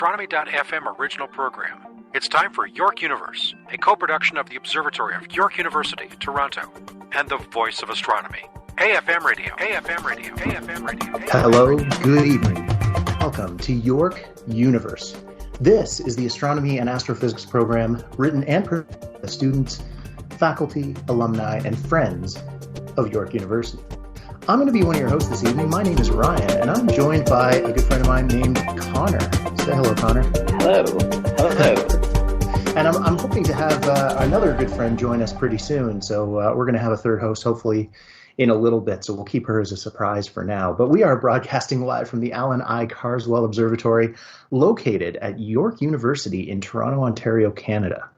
Astronomy.fm original program. It's time for York Universe, a co-production of the Observatory of York University, Toronto, and the Voice of Astronomy. AFM Radio, AFM Radio, AFM Radio. Hello, good evening. Welcome to York Universe. This is the astronomy and astrophysics program written and produced by students, faculty, alumni, and friends of York University. I'm going to be one of your hosts this evening. My name is Ryan, and I'm joined by a good friend of mine named Connor. Say hello, Connor. Hello. Hello. And I'm hoping to have another good friend join us pretty soon. So we're going to have a third host hopefully in a little bit. So we'll keep her as a surprise for now. But we are broadcasting live from the Allan Carswell Observatory located at York University in Toronto, Ontario, Canada.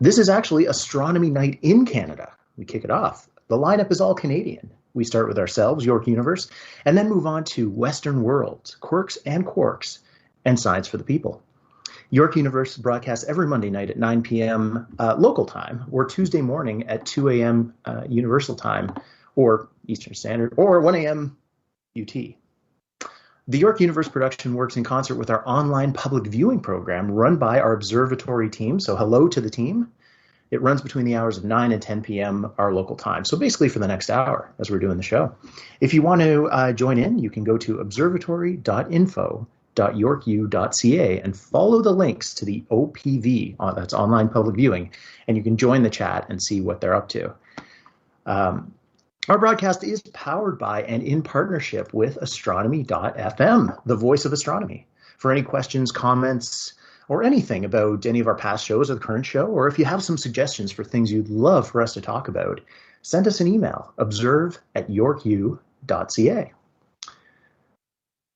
This is actually Astronomy Night in Canada. We kick it off. The lineup is all Canadian. We start with ourselves, York Universe, and then move on to Western Worlds, Quirks and Quarks, and Science for the People. York Universe broadcasts every Monday night at 9 p.m. Local time, or Tuesday morning at 2 a.m. Universal time, or Eastern Standard, or 1 a.m. UT. The York Universe production works in concert with our online public viewing program run by our Observatory team, so hello to the team. It runs between the hours of 9 and 10 p.m. our local time, so basically for the next hour as we're doing the show. If you want to join in, you can go to observatory.info.yorku.ca and follow the links to the OPV, that's online public viewing, and you can join the chat and see what they're up to. Our broadcast is powered by and in partnership with Astronomy.fm, the voice of astronomy. For any questions, comments, or anything about any of our past shows or the current show, or if you have some suggestions for things you'd love for us to talk about, send us an email, observe@yorku.ca.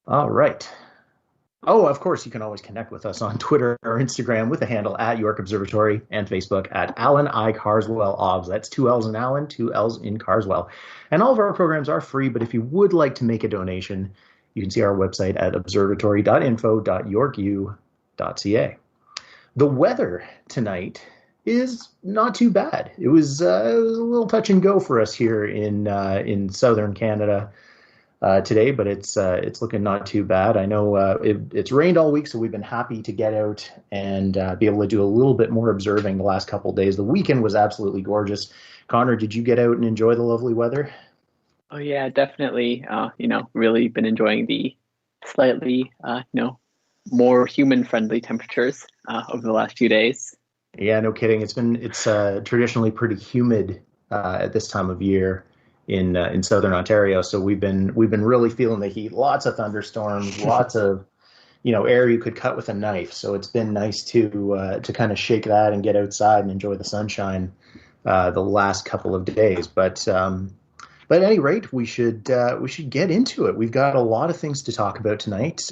All right. Oh, of course, you can always connect with us on Twitter or Instagram with the handle @York Observatory and Facebook @Allan Carswell Obs. That's 2 L's in Allan, 2 L's in Carswell. And all of our programs are free, but if you would like to make a donation, you can see our website at observatory.info.yorku.ca. The weather tonight is not too bad. It was a little touch and go for us here in southern Canada today, but it's looking not too bad. I know it's rained all week, so we've been happy to get out and be able to do a little bit more observing the last couple of days. The weekend was absolutely gorgeous. Connor, did you get out and enjoy the lovely weather? Oh yeah, definitely. Really been enjoying the slightly, more human-friendly temperatures over the last few days. Yeah, no kidding. It's traditionally pretty humid at this time of year in southern Ontario, so we've been really feeling the heat. Lots of thunderstorms, lots of air you could cut with a knife. So it's been nice to kind of shake that and get outside and enjoy the sunshine the last couple of days. But at any rate, we should get into it. We've got a lot of things to talk about tonight,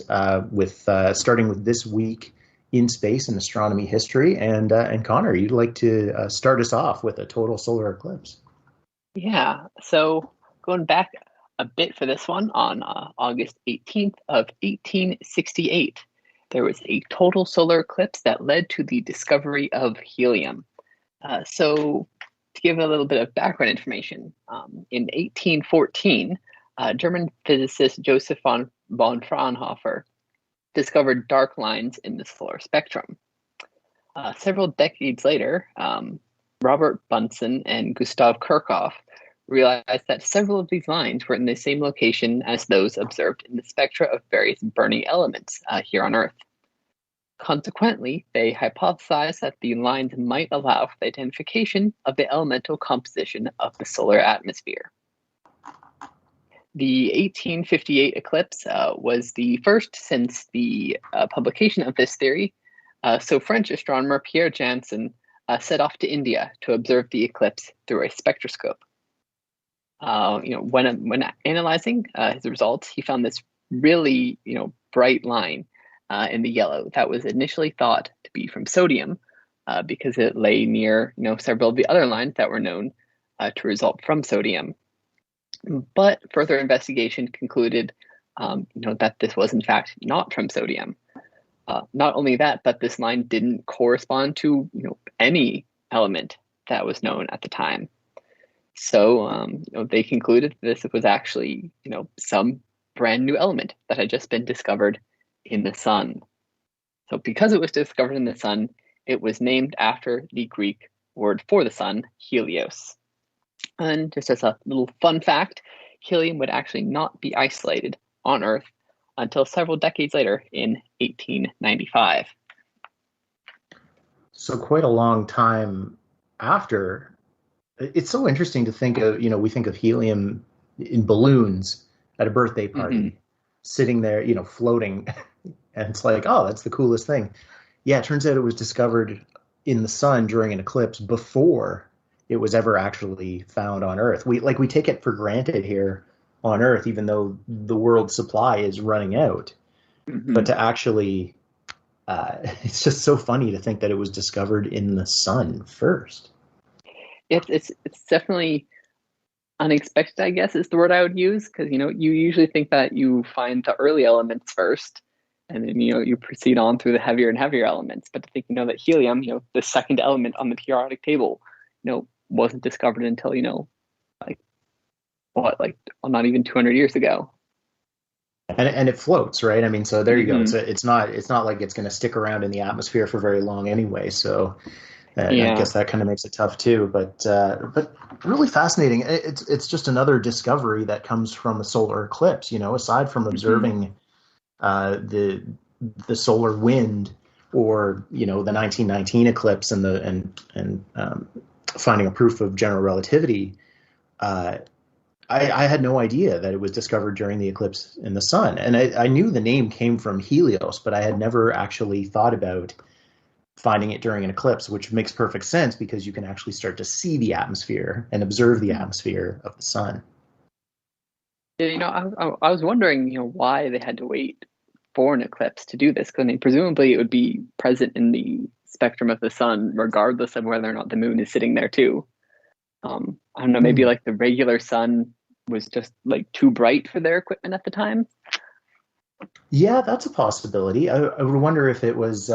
starting with this week in space and astronomy history. And Connor, you'd like to start us off with a total solar eclipse. Yeah. So going back a bit for this one, on August 18th of 1868, there was a total solar eclipse that led to the discovery of helium. So to give a little bit of background information, in 1814, German physicist Joseph von Fraunhofer discovered dark lines in the solar spectrum. Several decades later, Robert Bunsen and Gustav Kirchhoff realized that several of these lines were in the same location as those observed in the spectra of various burning elements here on Earth. Consequently, they hypothesized that the lines might allow for the identification of the elemental composition of the solar atmosphere. The 1858 eclipse was the first since the publication of this theory, so French astronomer Pierre Janssen set off to India to observe the eclipse through a spectroscope. When analyzing his results, he found this really bright line in the yellow that was initially thought to be from sodium because it lay near several of the other lines that were known to result from sodium. But further investigation concluded that this was in fact not from sodium. Not only that, but this line didn't correspond to any element that was known at the time. So they concluded this was actually some brand new element that had just been discovered in the sun. So because it was discovered in the sun, it was named after the Greek word for the sun, Helios. And just as a little fun fact, helium would actually not be isolated on Earth until several decades later in 1895. So quite a long time after. It's so interesting to think of, we think of helium in balloons at a birthday party, sitting there, floating. And it's like, oh, that's the coolest thing. Yeah, it turns out it was discovered in the sun during an eclipse before it was ever actually found on Earth. We take it for granted here on Earth, even though the world's supply is running out. But to actually, it's just so funny to think that it was discovered in the sun first. It's definitely unexpected, I guess, is the word I would use, because you usually think that you find the early elements first, and then you proceed on through the heavier and heavier elements. But to think that helium, the second element on the periodic table, wasn't discovered until not even 200 years ago. And it floats, right? I mean, so there you go. It's not like it's going to stick around in the atmosphere for very long anyway. So I guess that kind of makes it tough too. But really fascinating. It's just another discovery that comes from a solar eclipse. Aside from observing the solar wind, or the 1919 eclipse and finding a proof of general relativity. I had no idea that it was discovered during the eclipse in the sun. And I knew the name came from Helios, but I had never actually thought about finding it during an eclipse, which makes perfect sense because you can actually start to see the atmosphere and observe the atmosphere of the sun. Yeah, I was wondering, why they had to wait for an eclipse to do this, because presumably it would be present in the spectrum of the sun, regardless of whether or not the moon is sitting there too. I don't know, maybe like the regular sun was just like too bright for their equipment at the time. Yeah, that's a possibility. I would wonder if it was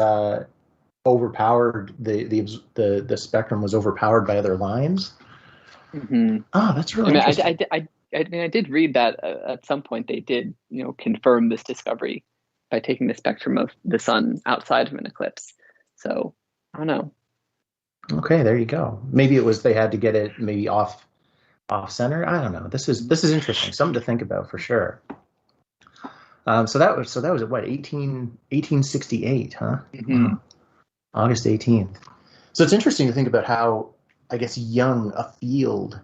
overpowered. The spectrum was overpowered by other lines. Oh, that's really interesting. I did read that at some point they did, confirm this discovery by taking the spectrum of the sun outside of an eclipse. So I don't know. Okay, there you go. Maybe it was they had to get it maybe off center. I don't know. This is interesting. Something to think about for sure. So that was at what, 1868, huh? Mm-hmm. August 18th. So it's interesting to think about how, I guess, young a field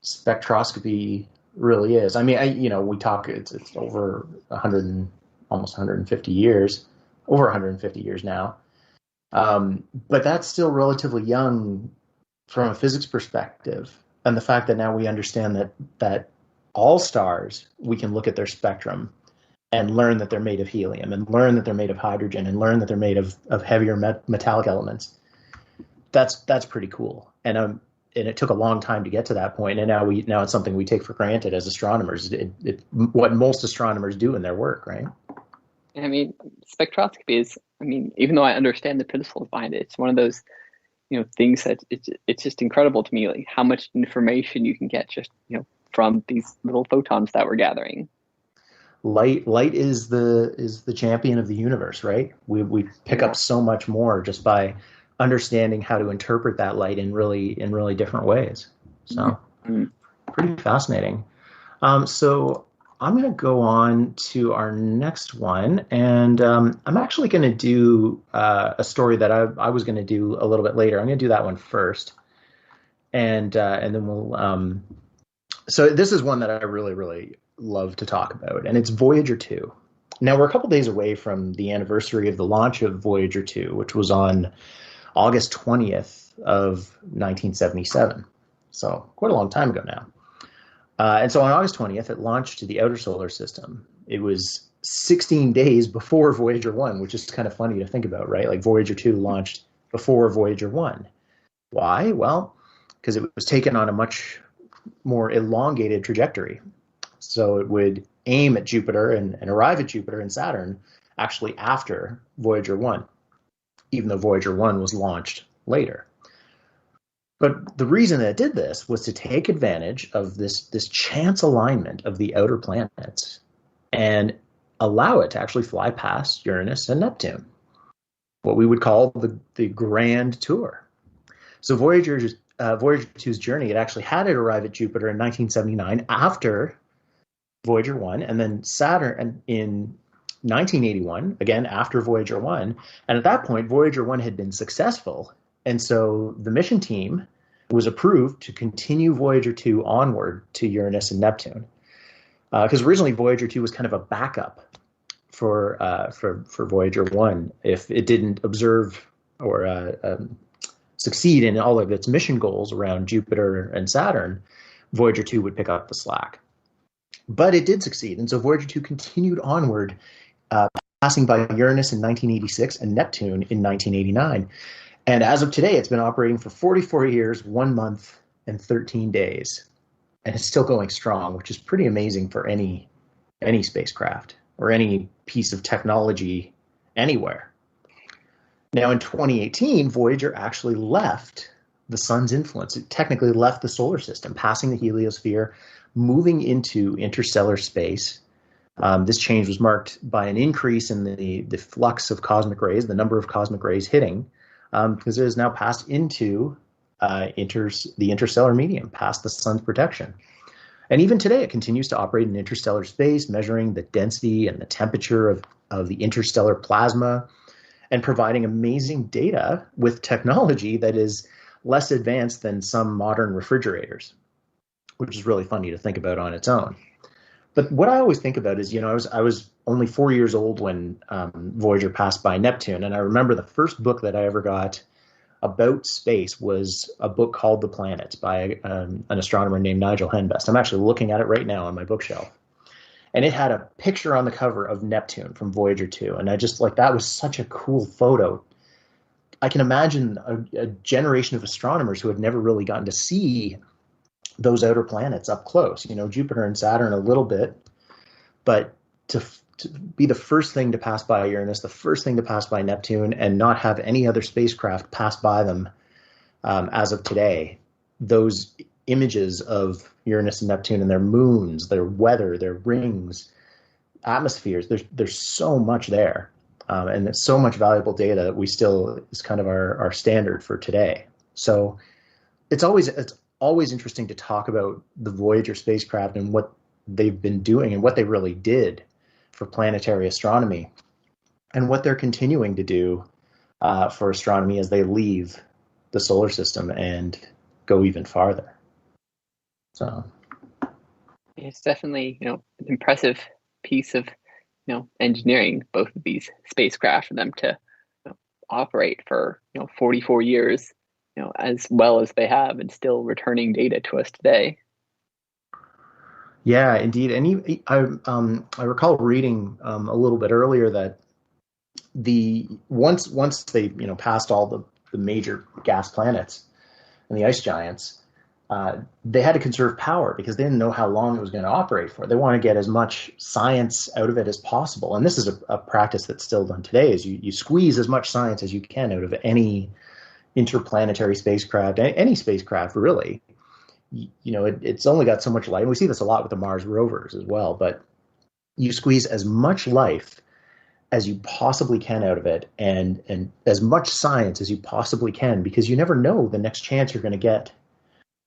spectroscopy really is. I mean, we talk, it's over 100 and almost 150 years, over 150 years now. But that's still relatively young from a physics perspective. And the fact that now we understand that all stars, we can look at their spectrum and learn that they're made of helium, and learn that they're made of hydrogen, and learn that they're made of heavier metallic elements. That's pretty cool. And it took a long time to get to that point. And now it's something we take for granted as astronomers. What most astronomers do in their work, right? I mean, spectroscopy is, even though I understand the principles behind it, it's one of those, things that it's just incredible to me, like how much information you can get just, from these little photons that we're gathering. Light is the champion of the universe, right? We pick up so much more just by understanding how to interpret that light in really different ways. So pretty fascinating. So I'm going to go on to our next one, and I'm actually going to do a story that I was going to do a little bit later. I'm going to do that one first, and then we'll. So this is one that I really love to talk about, and it's Voyager 2. Now, we're a couple days away from the anniversary of the launch of Voyager 2, which was on August 20th of 1977. So quite a long time ago now. And so on August 20th, it launched to the outer solar system. It was 16 days before Voyager 1, which is kind of funny to think about, right? Like Voyager 2 launched before Voyager 1. Why? Well, because it was taken on a much more elongated trajectory. So it would aim at Jupiter and arrive at Jupiter and Saturn actually after Voyager 1, even though Voyager 1 was launched later. But the reason that it did this was to take advantage of this chance alignment of the outer planets and allow it to actually fly past Uranus and Neptune. what we would call the grand tour. So Voyager 2's journey, it actually had it arrive at Jupiter in 1979 after Voyager 1, and then Saturn in 1981, again after Voyager 1. And at that point, Voyager 1 had been successful. And so the mission team was approved to continue Voyager 2 onward to Uranus and Neptune. Because originally Voyager 2 was kind of a backup for Voyager 1. If it didn't observe or succeed in all of its mission goals around Jupiter and Saturn, Voyager 2 would pick up the slack. But it did succeed, and so Voyager 2 continued onward, passing by Uranus in 1986 and Neptune in 1989. And as of today, it's been operating for 44 years, 1 month, and 13 days. And it's still going strong, which is pretty amazing for any spacecraft or any piece of technology anywhere. Now, in 2018, Voyager actually left the sun's influence. It technically left the solar system, passing the heliosphere, moving into interstellar space. This change was marked by an increase in the flux of cosmic rays, the number of cosmic rays hitting, because it has now passed into the interstellar medium, past the sun's protection. And even today, it continues to operate in interstellar space, measuring the density and the temperature of the interstellar plasma, and providing amazing data with technology that is less advanced than some modern refrigerators, which is really funny to think about on its own. But what I always think about is, I was only 4 years old when Voyager passed by Neptune, and I remember the first book that I ever got about space was a book called The Planets by an astronomer named Nigel Henbest. I'm actually looking at it right now on my bookshelf. And it had a picture on the cover of Neptune from Voyager 2. And I just that was such a cool photo. I can imagine a generation of astronomers who had never really gotten to see those outer planets up close, Jupiter and Saturn a little bit, but to be the first thing to pass by Uranus, the first thing to pass by Neptune, and not have any other spacecraft pass by them as of today, those images of Uranus and Neptune and their moons, their weather, their rings, atmospheres, there's so much there. And there's so much valuable data that we still is kind of our standard for today. So it's always interesting to talk about the Voyager spacecraft and what they've been doing and what they really did for planetary astronomy and what they're continuing to do for astronomy as they leave the solar system and go even farther. So it's definitely, an impressive piece of, engineering, both of these spacecraft, for them to operate for, 44 years, as well as they have, and still returning data to us today. Yeah, indeed. And I recall reading a little bit earlier that once they passed all the major gas planets and the ice giants, they had to conserve power because they didn't know how long it was going to operate for. They want to get as much science out of it as possible. And this is a practice that's still done today, is you squeeze as much science as you can out of any interplanetary spacecraft, any spacecraft really. It's only got so much light. And we see this a lot with the Mars rovers as well, but you squeeze as much life as you possibly can out of it, and as much science as you possibly can, because you never know the next chance you're going to get.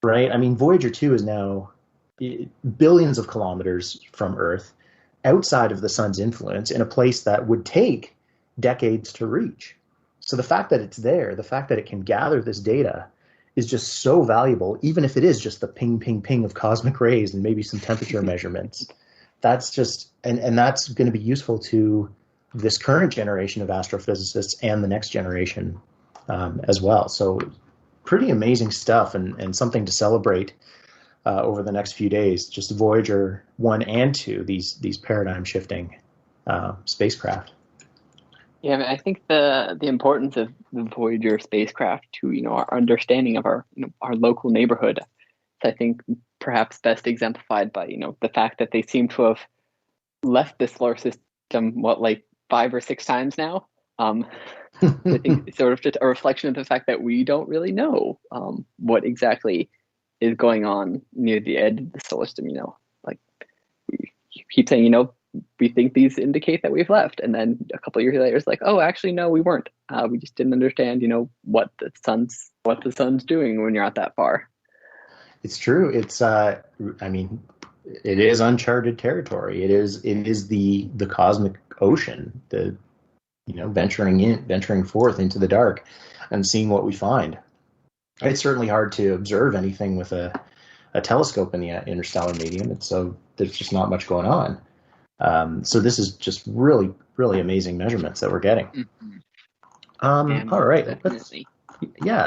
Right? I mean, Voyager 2 is now billions of kilometers from Earth, outside of the sun's influence, in a place that would take decades to reach. So the fact that it's there, the fact that it can gather this data, is just so valuable, even if it is just the ping, ping, ping of cosmic rays and maybe some temperature measurements. That's just, and that's going to be useful to this current generation of astrophysicists and the next generation as well. So pretty amazing stuff, and something to celebrate over the next few days. Just Voyager 1 and 2, these paradigm shifting spacecraft. Yeah, I mean, I think the importance of the Voyager spacecraft to our understanding of our our local neighborhood, I think perhaps best exemplified by the fact that they seem to have left the solar system like 5 or 6 times now. I think it's sort of just a reflection of the fact that we don't really know what exactly is going on near the edge of the solar system. Like you keep saying, we think these indicate that we've left. And then a couple of years later, it's like, oh, actually, no, we weren't. We just didn't understand, what the sun's doing when you're out that far. It's true. It's I mean, it is uncharted territory. It is the cosmic ocean. Venturing forth into the dark and seeing what we find. It's certainly hard to observe anything with a telescope in the interstellar medium. There's just not much going on. So this is just really, really amazing measurements that we're getting. Mm-hmm. All right. Definitely.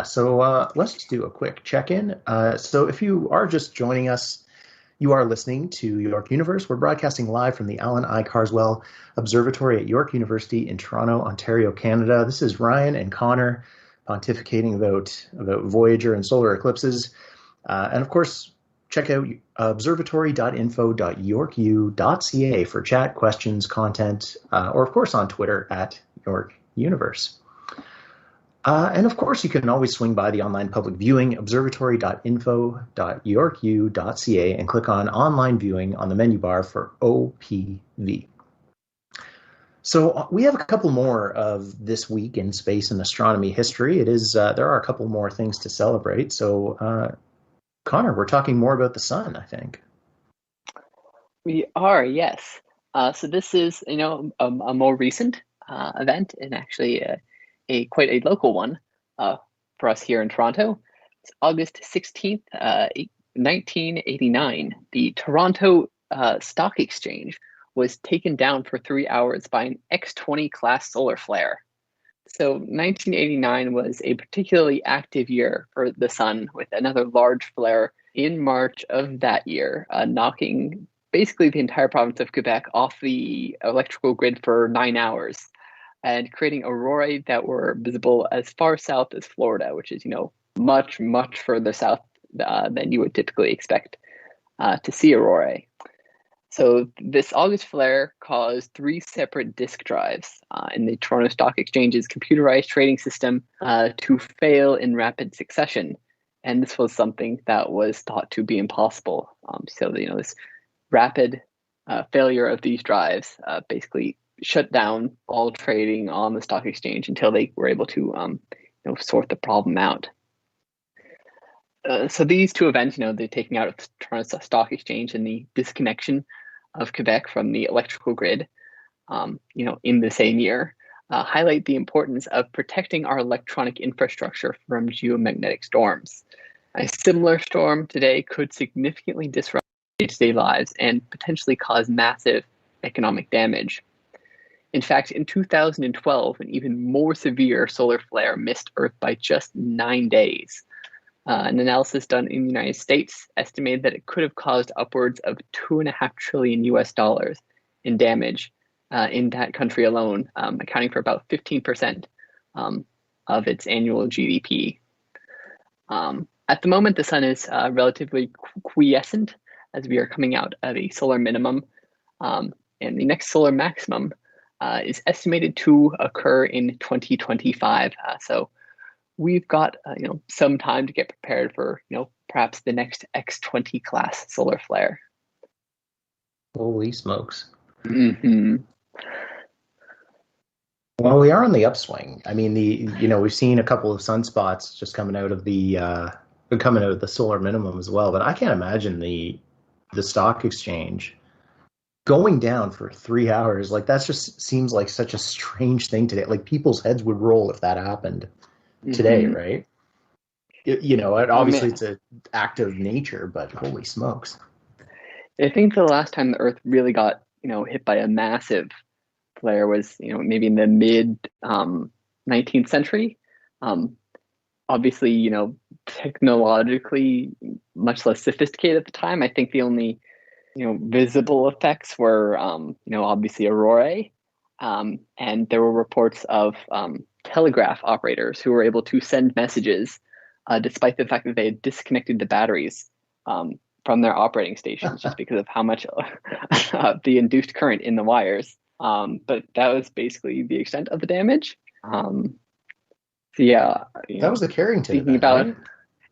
So let's just do a quick check-in. So if you are just joining us, you are listening to York Universe. We're broadcasting live from the Allan I. Carswell Observatory at York University in Toronto, Ontario, Canada. This is Ryan and Connor pontificating about Voyager and solar eclipses. And of course, check out observatory.info.yorku.ca for chat, questions, content, or of course on Twitter at York Universe. And of course, you can always swing by the online public viewing, observatory.info.yorku.ca, and click on online viewing on the menu bar for OPV. So we have a couple more of this week in space and astronomy history. There are a couple more things to celebrate. So Connor, we're talking more about the sun, I think. We are, yes. So this is, a more recent event, and actually quite a local one for us here in Toronto. It's August 16th, 1989. The Toronto Stock Exchange was taken down for 3 hours by an X-20 class solar flare. So 1989 was a particularly active year for the sun, with another large flare in March of that year, knocking basically the entire province of Quebec off the electrical grid for 9 hours and creating aurorae that were visible as far south as Florida, which is, much, much further south than you would typically expect to see aurorae. So this August flare caused 3 separate disk drives in the Toronto Stock Exchange's computerized trading system to fail in rapid succession. And this was something that was thought to be impossible. This rapid failure of these drives basically shut down all trading on the stock exchange until they were able to sort the problem out. So these 2 events, the taking out of the Toronto Stock Exchange and the disconnection of Quebec from the electrical grid, in the same year, highlight the importance of protecting our electronic infrastructure from geomagnetic storms. A similar storm today could significantly disrupt day-to-day lives and potentially cause massive economic damage. In fact, in 2012, an even more severe solar flare missed Earth by just 9 days. An analysis done in the United States estimated that it could have caused upwards of $2.5 trillion in damage in that country alone, accounting for about 15% of its annual GDP. At the moment, the sun is relatively quiescent as we are coming out of a solar minimum, and the next solar maximum is estimated to occur in 2025. So we've got some time to get prepared for perhaps the next X-20 class solar flare. Holy smokes! Mm-hmm. Well, we are on the upswing. I mean, we've seen a couple of sunspots just coming out of the solar minimum as well. But I can't imagine the stock exchange going down for 3 hours. Like, that just seems like such a strange thing today. Like, people's heads would roll if that happened today, Mm-hmm. right? Obviously it's an act of nature, but holy smokes. I think the last time the Earth really got hit by a massive flare was maybe in the mid 19th century. Obviously, technologically much less sophisticated at the time. I think the only visible effects were obviously aurorae, and there were reports of telegraph operators who were able to send messages despite the fact that they had disconnected the batteries from their operating stations just because of how much the induced current in the wires. But that was basically the extent of the damage. So yeah, that was the Carrington thinking event, about right?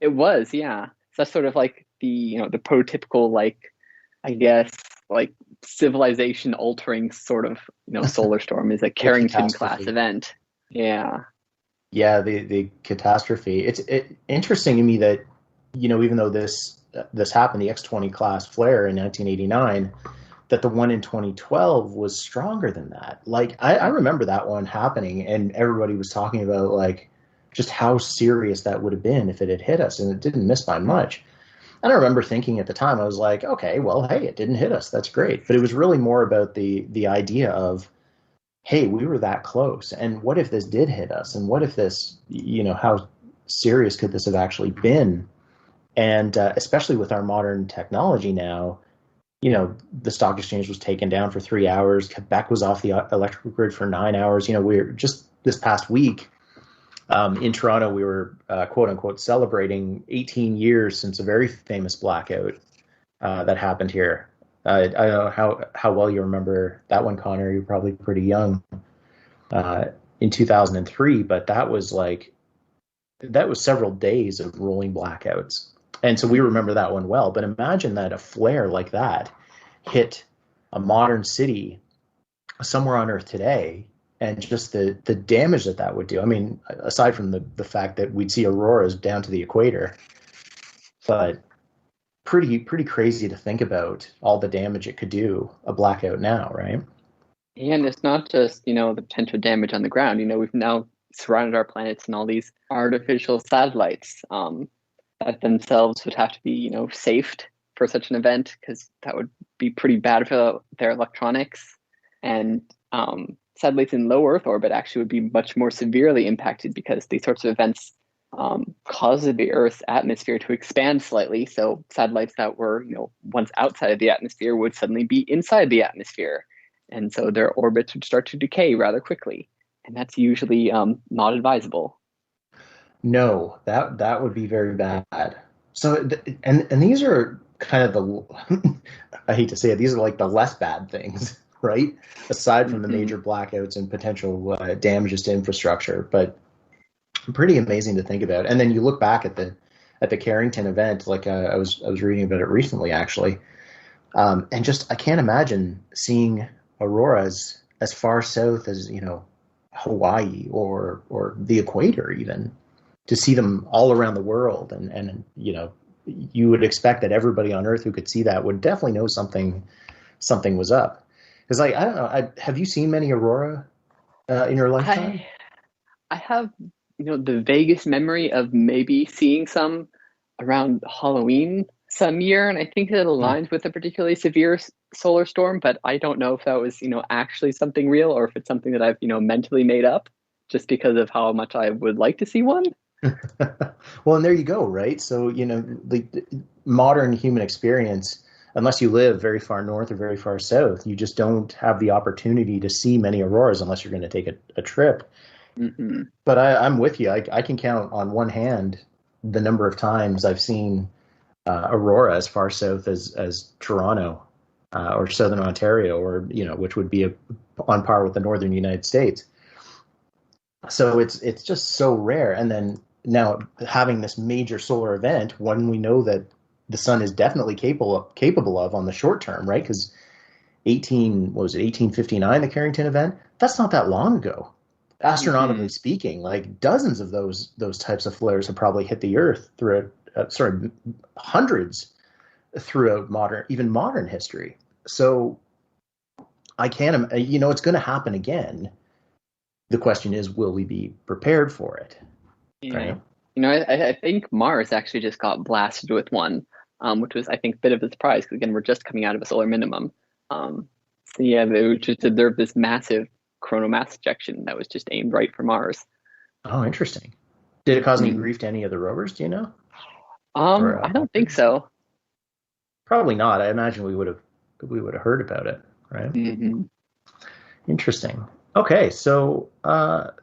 It was, yeah. So that's sort of like the prototypical, like, I guess, like civilization-altering sort of solar storm is a Carrington-class event. Yeah. Yeah, the catastrophe. It's interesting to me that, even though this happened, the X-20 class flare in 1989, that the one in 2012 was stronger than that. Like, I remember that one happening, and everybody was talking about, like, just how serious that would have been if it had hit us, and it didn't miss by much. And I remember thinking at the time, I was like, okay, well, hey, it didn't hit us. That's great. But it was really more about the idea of, hey, we were that close. And what if this did hit us? And what if this, how serious could this have actually been? And especially with our modern technology now, the stock exchange was taken down for 3 hours. Quebec was off the electrical grid for 9 hours. We're just this past week in Toronto, we were quote unquote celebrating 18 years since a very famous blackout that happened here. I don't know how well you remember that one, Connor. You're probably pretty young. In 2003, but that was several days of rolling blackouts. And so we remember that one well. But imagine that a flare like that hit a modern city somewhere on Earth today, and just the damage that would do. I mean, aside from the fact that we'd see auroras down to the equator, but pretty crazy to think about all the damage it could do, a blackout now, right? And it's not just, the potential damage on the ground. We've now surrounded our planets in all these artificial satellites that themselves would have to be, safed for such an event, because that would be pretty bad for their electronics. And satellites in low Earth orbit actually would be much more severely impacted, because these sorts of events cause the Earth's atmosphere to expand slightly. So satellites that were, once outside of the atmosphere would suddenly be inside the atmosphere. And so their orbits would start to decay rather quickly. And that's usually not advisable. No, that would be very bad. So, and these are kind of the, I hate to say it, these are like the less bad things, right? Aside from the major blackouts and potential damages to infrastructure, but pretty amazing to think about. And then you look back at the Carrington event, like I was reading about it recently, actually, and just I can't imagine seeing auroras as far south as Hawaii or the equator, even, to see them all around the world, and you would expect that everybody on Earth who could see that would definitely know something was up. Because I don't know, have you seen many aurora in your lifetime? I have the vaguest memory of maybe seeing some around Halloween some year, and I think that aligns with a particularly severe solar storm, but I don't know if that was actually something real, or if it's something that I've mentally made up just because of how much I would like to see one. Well, and there you go, right? So the modern human experience, unless you live very far north or very far south, you just don't have the opportunity to see many auroras unless you're going to take a trip. Mm-hmm. But I'm with you. I can count on one hand the number of times I've seen aurora as far south as Toronto or southern Ontario, or which would be on par with the northern United States. So it's just so rare. And then now having this major solar event, one we know that the sun is definitely capable of on the short term, right? Because 1859, the Carrington event? That's not that long ago. Astronomically speaking, like dozens of those types of flares have probably hit the Earth throughout, hundreds throughout modern history. So I can't, it's going to happen again. The question is, will we be prepared for it? Yeah. Right? I think Mars actually just got blasted with one, which was, I think, a bit of a surprise, because again, we're just coming out of a solar minimum. So yeah, they just observed this massive coronal mass ejection that was just aimed right for Mars. Oh, interesting. Did it cause any grief to any of the rovers? Do you know? I don't think so. Probably not. I imagine we would have heard about it, right? Mm-hmm. Interesting. Okay, so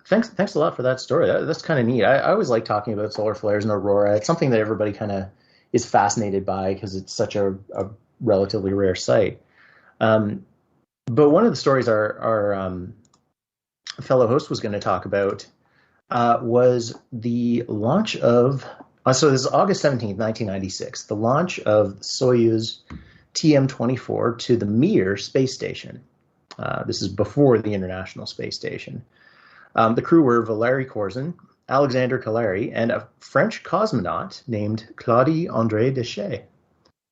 thanks a lot for that story. That's kind of neat. I always like talking about solar flares and aurora. It's something that everybody kind of is fascinated by because it's such a relatively rare sight. But one of the stories our fellow host was going to talk about was the launch of, so this is August 17th, 1996, the launch of Soyuz TM-24 to the Mir space station. This is before the International Space Station. The crew were Valéry Corzin, Alexander Caillery, and a French cosmonaut named Claudie André Deschet,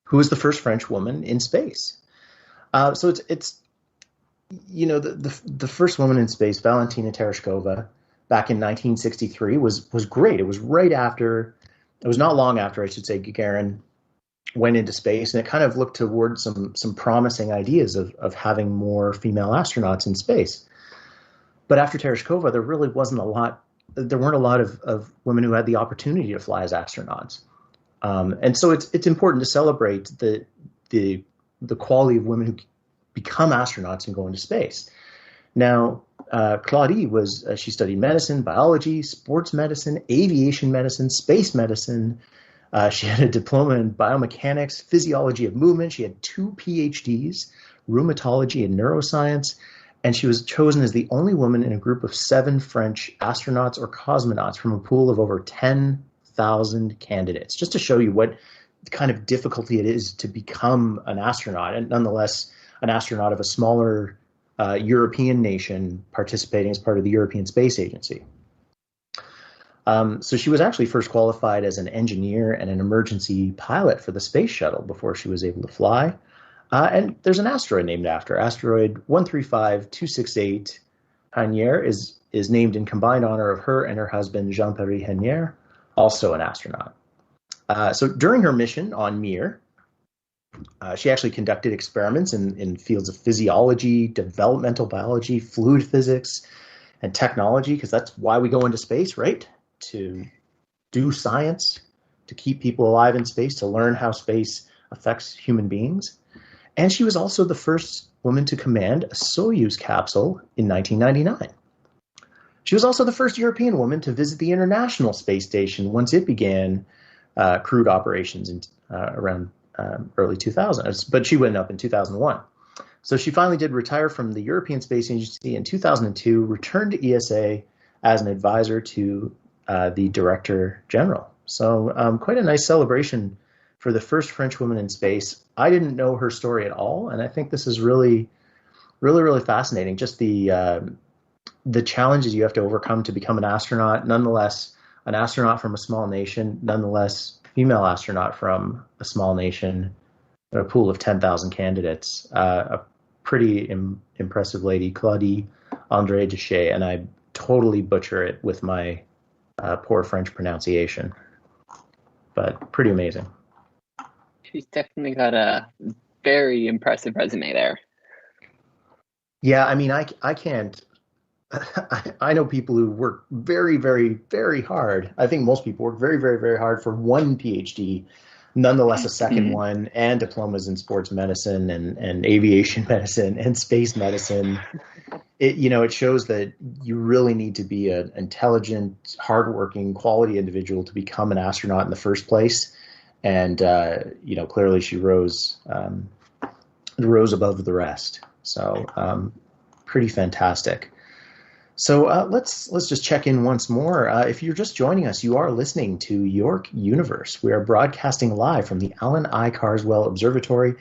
who was the first French woman in space. So it's the first woman in space, Valentina Tereshkova, back in 1963 was great. It was not long after, I should say, Gagarin went into space, and it kind of looked toward some promising ideas of having more female astronauts in space. But after Tereshkova, there really wasn't there weren't a lot of women who had the opportunity to fly as astronauts. And so it's important to celebrate the quality of women who become astronauts and go into space. Now, Claudie she studied medicine, biology, sports medicine, aviation medicine, space medicine. She had a diploma in biomechanics, physiology of movement. She had 2 PhDs, rheumatology and neuroscience. And she was chosen as the only woman in a group of 7 French astronauts or cosmonauts from a pool of over 10,000 candidates, just to show you what kind of difficulty it is to become an astronaut, and nonetheless an astronaut of a smaller European nation participating as part of the European Space Agency. So she was actually first qualified as an engineer and an emergency pilot for the space shuttle before she was able to fly. And there's an asteroid named after her. Asteroid 135268 Hanier is named in combined honor of her and her husband, Jean-Pierre Hanier, also an astronaut. So during her mission on Mir, she actually conducted experiments in fields of physiology, developmental biology, fluid physics, and technology, because that's why we go into space, right? To do science, to keep people alive in space, to learn how space affects human beings. And she was also the first woman to command a Soyuz capsule in 1999. She was also the first European woman to visit the International Space Station once it began crewed operations in around early 2000s, but she went up in 2001. So she finally did retire from the European Space Agency in 2002, returned to ESA as an advisor to the Director General. So quite a nice celebration for the first French woman in space. I didn't know her story at all, and I think this is really, really, really fascinating. Just the challenges you have to overcome to become an astronaut, nonetheless an astronaut from a small nation, nonetheless female astronaut from a small nation, a pool of 10,000 candidates. A pretty impressive lady, Claudie André Deschet, and I totally butcher it with my poor French pronunciation, but pretty amazing. She's definitely got a very impressive resume there. Yeah, I mean, I can't. I know people who work very, very, very hard. I think most people work very, very, very hard for one PhD, nonetheless a second one, and diplomas in sports medicine and aviation medicine and space medicine. It shows that you really need to be an intelligent, hardworking, quality individual to become an astronaut in the first place. And clearly she rose above the rest. So pretty fantastic. So let's just check in once more. If you're just joining us, you are listening to York Universe. We are broadcasting live from the Allan I. Carswell Observatory,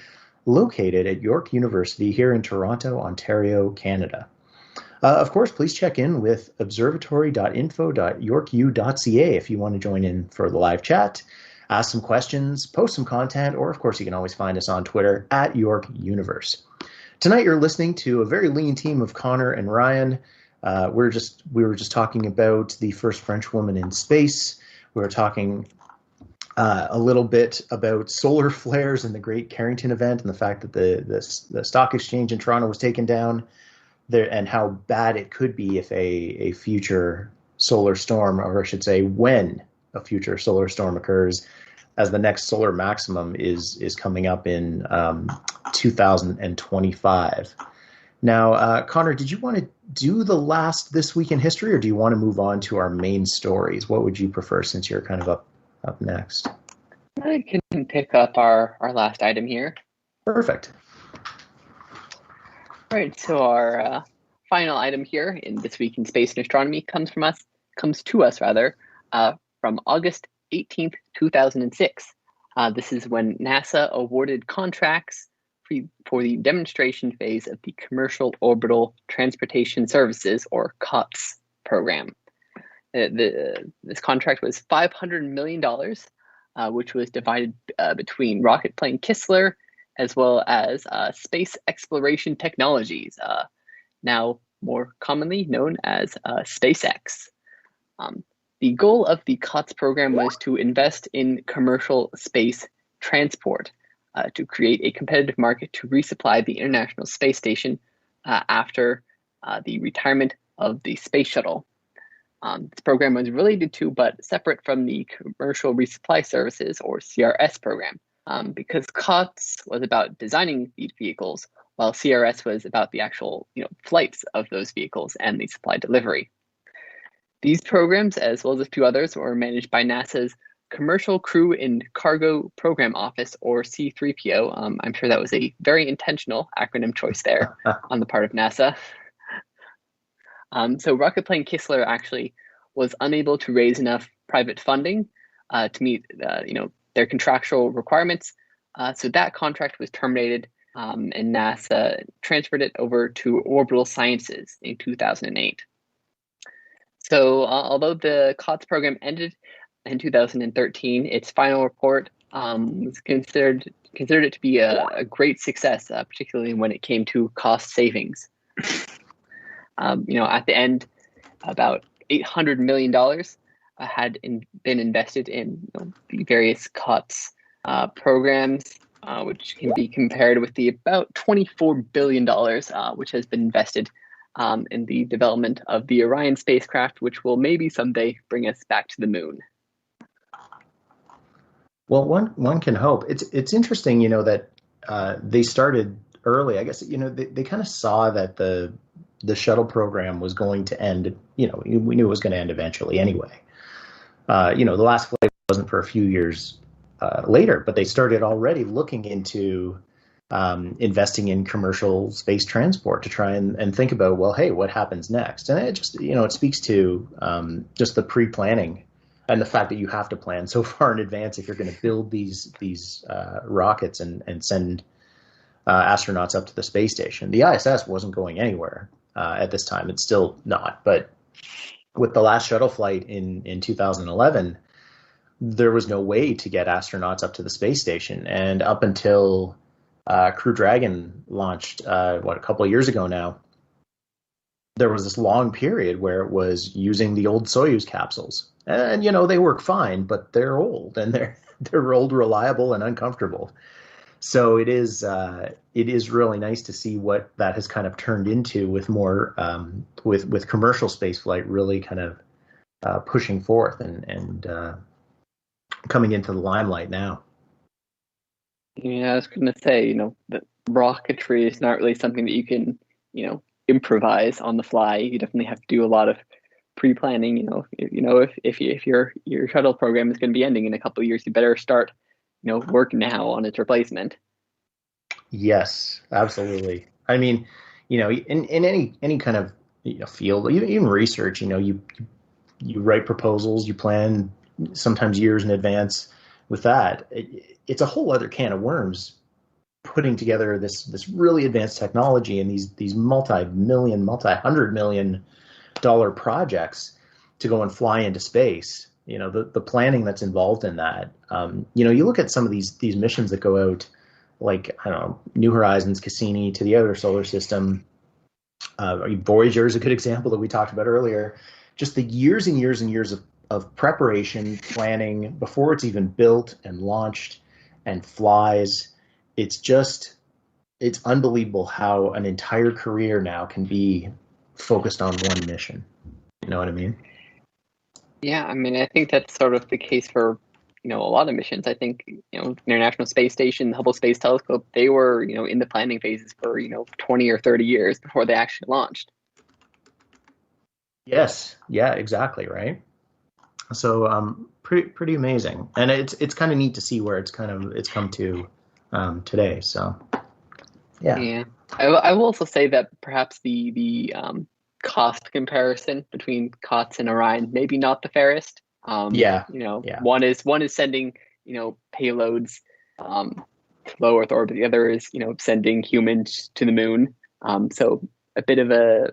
located at York University here in Toronto, Ontario, Canada. Of course, please check in with observatory.info.yorku.ca if you want to join in for the live chat, ask some questions, post some content, or of course you can always find us on Twitter at York Universe. Tonight you're listening to a very lean team of Connor and Ryan. We were just talking about the first French woman in space. We were talking a little bit about solar flares and the Great Carrington event and the fact that the stock exchange in Toronto was taken down there, and how bad it could be if a future solar storm, or I should say when a future solar storm occurs, as the next solar maximum is coming up in 2025. Now, Connor, did you want to do the last This Week in History, or do you want to move on to our main stories? What would you prefer, since you're kind of up next? I can pick up our last item here. Perfect. All right, so our final item here in This Week in Space and Astronomy comes to us from August 18th, 2006. This is when NASA awarded contracts for the demonstration phase of the Commercial Orbital Transportation Services, or COTS program. This contract was $500 million, which was divided between rocket plane Kistler as well as Space Exploration Technologies, now more commonly known as SpaceX. The goal of the COTS program was to invest in commercial space transport to create a competitive market to resupply the International Space Station after the retirement of the Space Shuttle. This program was related to, but separate from, the Commercial Resupply Services, or CRS program, because COTS was about designing these vehicles, while CRS was about the actual flights of those vehicles and the supply delivery. These programs, as well as a few others, were managed by NASA's Commercial Crew and Cargo Program Office, or C3PO. I'm sure that was a very intentional acronym choice there on the part of NASA. So rocket plane Kistler actually was unable to raise enough private funding to meet their contractual requirements. So that contract was terminated, and NASA transferred it over to Orbital Sciences in 2008. So although the COTS program ended in 2013, its final report was considered it to be a great success, particularly when it came to cost savings. At the end, about $800 million had been invested in the various COTS programs, which can be compared with the about $24 billion which has been invested in the development of the Orion spacecraft, which will maybe someday bring us back to the moon. Well, one can hope. It's interesting, that they started early. I guess they kind of saw that the shuttle program was going to end. We knew it was going to end eventually anyway. The last flight wasn't for a few years later, but they started already looking into investing in commercial space transport to try and think about, well, hey, what happens next? And it just, it speaks to just the pre-planning and the fact that you have to plan so far in advance if you're going to build these rockets and send astronauts up to the space station. The ISS wasn't going anywhere at this time. It's still not. But with the last shuttle flight in 2011, there was no way to get astronauts up to the space station. And up until Crew Dragon launched, a couple of years ago now, there was this long period where it was using the old Soyuz capsules. And, they work fine, but they're old and they're old, reliable, and uncomfortable. So it is really nice to see what that has kind of turned into with more with commercial spaceflight really kind of pushing forth and coming into the limelight now. Yeah, I was going to say, that rocketry is not really something that you can, improvise on the fly. You definitely have to do a lot of pre-planning. If your shuttle program is going to be ending in a couple of years, you better start, work now on its replacement. Yes, absolutely. I mean, in any kind of field, even research, you write proposals, you plan sometimes years in advance. With that, it's a whole other can of worms putting together this really advanced technology and these multi-hundred million dollar projects to go and fly into space. The planning that's involved in that. You look at some of these missions that go out, like, I don't know, New Horizons, Cassini, to the outer solar system. Voyager is a good example that we talked about earlier. Just the years and years and years of preparation, planning before it's even built and launched and flies. It's unbelievable how an entire career now can be focused on one mission. You know what I mean? Yeah, I mean, I think that's sort of the case for, a lot of missions. I think, International Space Station, the Hubble Space Telescope, they were, in the planning phases for, 20 or 30 years before they actually launched. Yes. Yeah, exactly. Right. So, pretty amazing. And it's kind of neat to see where it's come to today. So, yeah. Yeah. I will also say that perhaps the cost comparison between COTS and Orion maybe not the fairest. Yeah. One is sending payloads low Earth orbit. The other is, sending humans to the moon. So a bit of an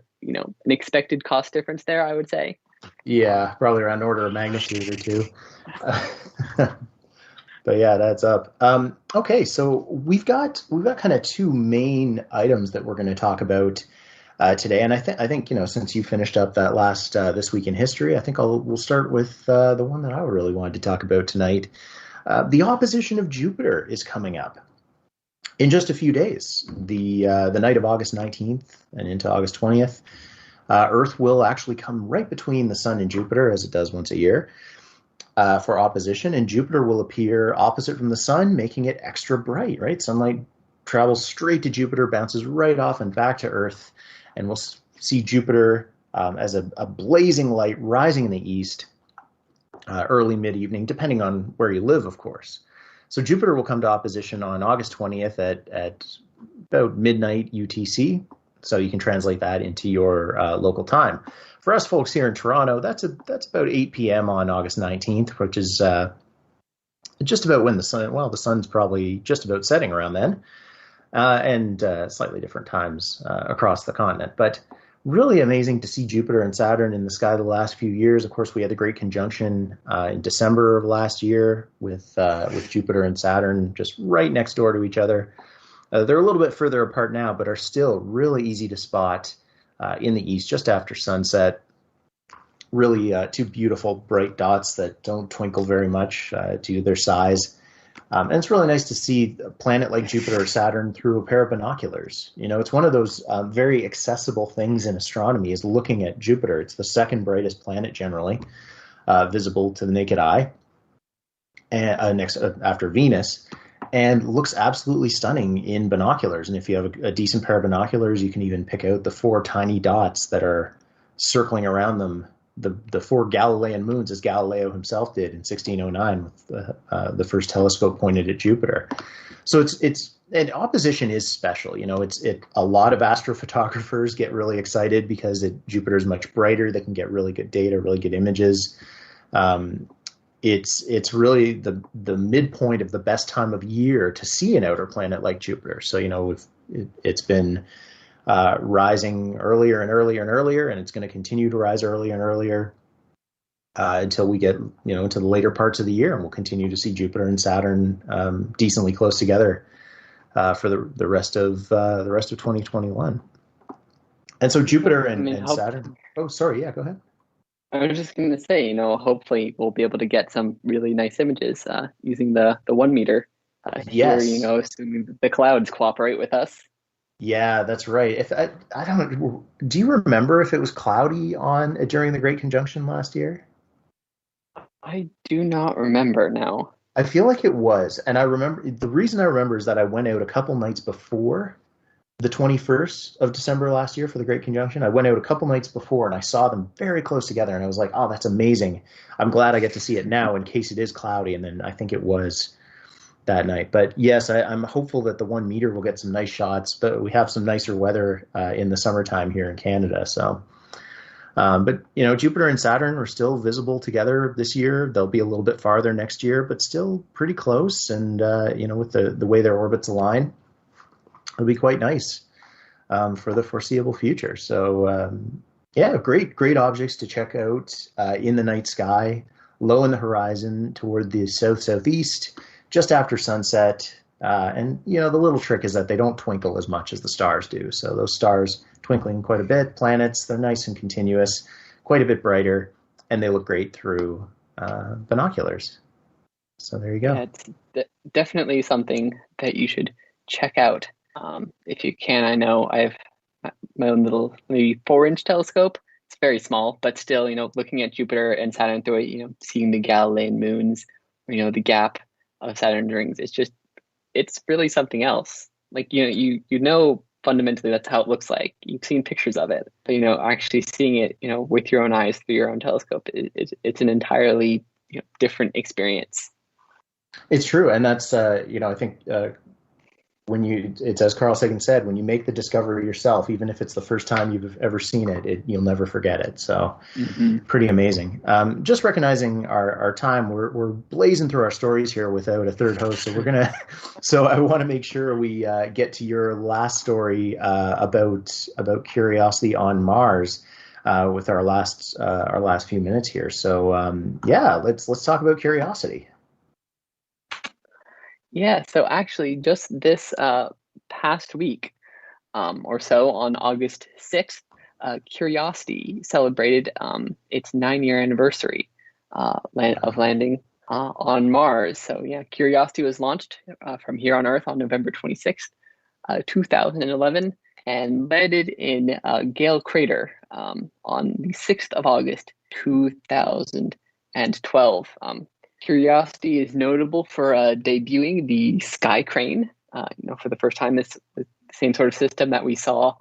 expected cost difference there, I would say. Yeah, probably around order of magnitude or two. But yeah, that's up. Okay, so we've got kind of two main items that we're going to talk about today, and I think since you finished up that last this week in history, I think we'll start with the one that I really wanted to talk about tonight. The opposition of Jupiter is coming up in just a few days. The night of August 19th and into August 20th, Earth will actually come right between the Sun and Jupiter, as it does once a year. For opposition, and Jupiter will appear opposite from the Sun, making it extra bright, right? Sunlight travels straight to Jupiter, bounces right off and back to Earth, and we'll see Jupiter as a blazing light rising in the east early mid-evening, depending on where you live, of course. So Jupiter will come to opposition on August 20th at about midnight UTC, so you can translate that into your local time. For us folks here in Toronto, that's about 8 p.m. on August 19th, which is just about when the sun's probably just about setting around then, and slightly different times across the continent. But really amazing to see Jupiter and Saturn in the sky the last few years. Of course, we had the Great Conjunction in December of last year with Jupiter and Saturn just right next door to each other. They're a little bit further apart now, but are still really easy to spot in the east just after sunset. Really two beautiful bright dots that don't twinkle very much due to their size. And it's really nice to see a planet like Jupiter or Saturn through a pair of binoculars. It's one of those very accessible things in astronomy is looking at Jupiter. It's the second brightest planet generally, visible to the naked eye, and next after Venus, and looks absolutely stunning in binoculars. And if you have a decent pair of binoculars, you can even pick out the four tiny dots that are circling around them, the four Galilean moons, as Galileo himself did in 1609 with the first telescope pointed at Jupiter. So and opposition is special. A lot of astrophotographers get really excited because Jupiter is much brighter. They can get really good data, really good images. It's really the midpoint of the best time of year to see an outer planet like Jupiter. So it's been rising earlier and earlier and earlier, and it's going to continue to rise earlier and earlier until we get into the later parts of the year, and we'll continue to see Jupiter and Saturn decently close together for the rest of 2021. And so Jupiter and Saturn. Oh, sorry. Yeah, go ahead. I was just going to say, hopefully we'll be able to get some really nice images using the 1 meter. Yes. Here, assuming the clouds cooperate with us. Yeah, that's right. If I don't know, do you remember if it was cloudy during the Great Conjunction last year? I do not remember now. I feel like it was, and I remember the reason I remember is that I went out a couple nights before the 21st of December last year for the Great Conjunction. I went out a couple nights before and I saw them very close together, and I was like, oh, that's amazing. I'm glad I get to see it now in case it is cloudy. And then I think it was that night. But yes, I'm hopeful that the 1 meter will get some nice shots, but we have some nicer weather in the summertime here in Canada. So, but Jupiter and Saturn are still visible together this year. They'll be a little bit farther next year, but still pretty close. And, with the way their orbits align, it'll be quite nice for the foreseeable future. So, great objects to check out in the night sky, low in the horizon toward the southeast, just after sunset. And the little trick is that they don't twinkle as much as the stars do. So those stars twinkling quite a bit, planets, they're nice and continuous, quite a bit brighter, and they look great through binoculars. So there you go. Yeah, it's definitely something that you should check out if you can. I know I have my own little maybe 4-inch telescope. It's very small, but still, looking at Jupiter and Saturn through it, seeing the Galilean moons, the gap of Saturn's rings, it's really something else. Like, fundamentally that's how it looks like. You've seen pictures of it, but actually seeing it, with your own eyes through your own telescope, it's an entirely different experience. It's true, and that's I think it's as Carl Sagan said, when you make the discovery yourself, even if it's the first time you've ever seen it, you'll never forget it. So pretty amazing. Just recognizing our time, we're blazing through our stories here without a third host. So I want to make sure we get to your last story about Curiosity on Mars with our last few minutes here. So let's talk about Curiosity. Yeah, so actually just this past week or so, on August 6th, Curiosity celebrated its 9-year anniversary of landing on Mars. So yeah, Curiosity was launched from here on Earth on November 26th, 2011, and landed in Gale Crater on the 6th of August, 2012. Curiosity is notable for debuting the Sky Crane, for the first time. This the same sort of system that we saw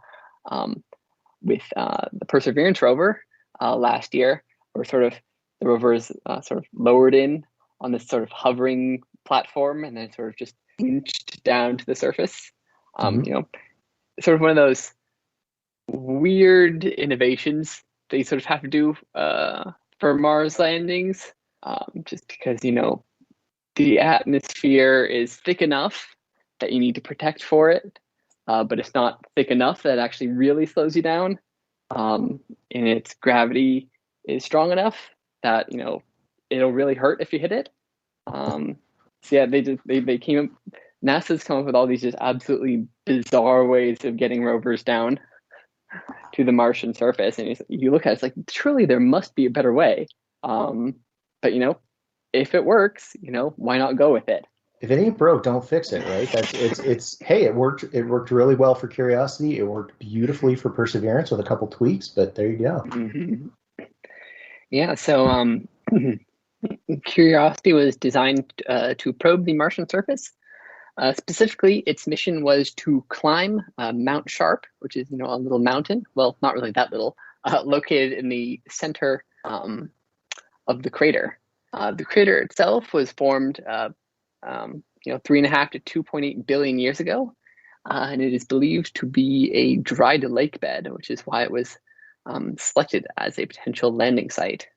with the Perseverance rover last year, where sort of the rover is sort of lowered in on this sort of hovering platform and then sort of just winched down to the surface. Sort of one of those weird innovations that you sort of have to do for Mars landings. Just because, the atmosphere is thick enough that you need to protect for it, but it's not thick enough that it actually really slows you down. And its gravity is strong enough that, it'll really hurt if you hit it. So yeah, NASA's come up with all these just absolutely bizarre ways of getting rovers down to the Martian surface. And you look at it, it's like, surely there must be a better way. But if it works, why not go with it? If it ain't broke, don't fix it, right? Hey, it worked really well for Curiosity. It worked beautifully for Perseverance with a couple tweaks, but there you go. Mm-hmm. Yeah, so Curiosity was designed to probe the Martian surface. Specifically, its mission was to climb Mount Sharp, which is, a little mountain. Well, not really that little, located in the center of the crater. The crater itself was formed 3.5 to 2.8 billion years ago, and it is believed to be a dried lake bed, which is why it was selected as a potential landing site.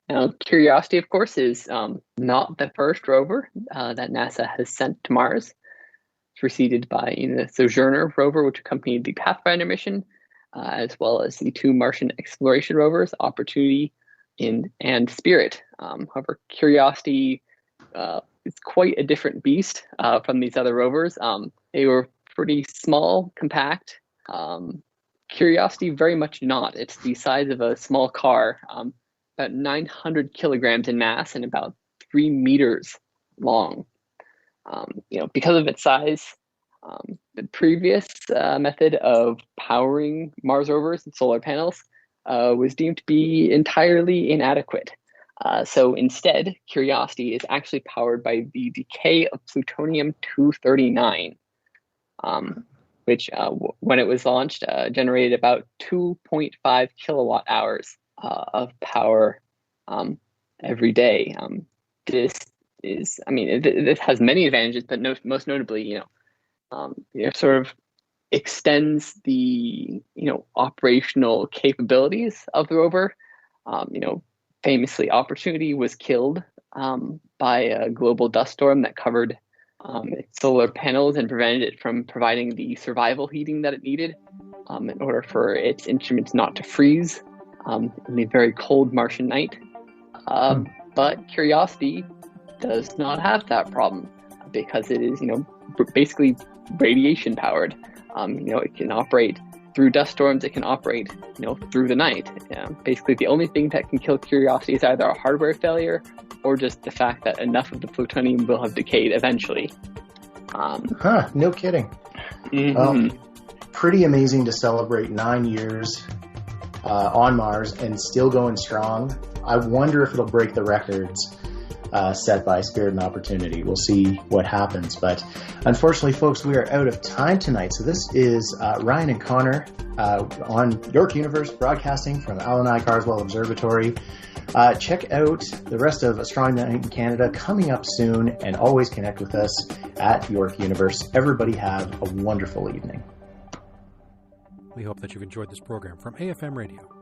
Now, Curiosity, of course, is not the first rover that NASA has sent to Mars. It's preceded by the Sojourner rover, which accompanied the Pathfinder mission, as well as the 2 Martian exploration rovers, Opportunity and Spirit. However, Curiosity is quite a different beast from these other rovers. They were pretty small, compact. Curiosity, very much not. It's the size of a small car, about 900 kilograms in mass and about 3 meters long. Because of its size, the previous method of powering Mars rovers and solar panels was deemed to be entirely inadequate. So instead, Curiosity is actually powered by the decay of plutonium-239, which, when it was launched, generated about 2.5 kilowatt hours of power every day. This has many advantages, but most notably, sort of extends the operational capabilities of the rover. Famously, Opportunity was killed by a global dust storm that covered its solar panels and prevented it from providing the survival heating that it needed in order for its instruments not to freeze in the very cold Martian night. But Curiosity does not have that problem because it is, basically radiation powered. It can operate through dust storms. It can operate, through the night. Basically, the only thing that can kill Curiosity is either a hardware failure or just the fact that enough of the plutonium will have decayed eventually. No kidding. Mm-hmm. Well, pretty amazing to celebrate 9 years on Mars and still going strong. I wonder if it'll break the records set by Spirit and Opportunity. We'll see what happens. But unfortunately, folks, we are out of time tonight. So this is Ryan and Connor on York Universe, broadcasting from Allan Carswell Observatory. Check out the rest of Astronomy Night in Canada coming up soon, and always connect with us at York Universe. Everybody have a wonderful evening. We hope that you've enjoyed this program from AFM Radio, the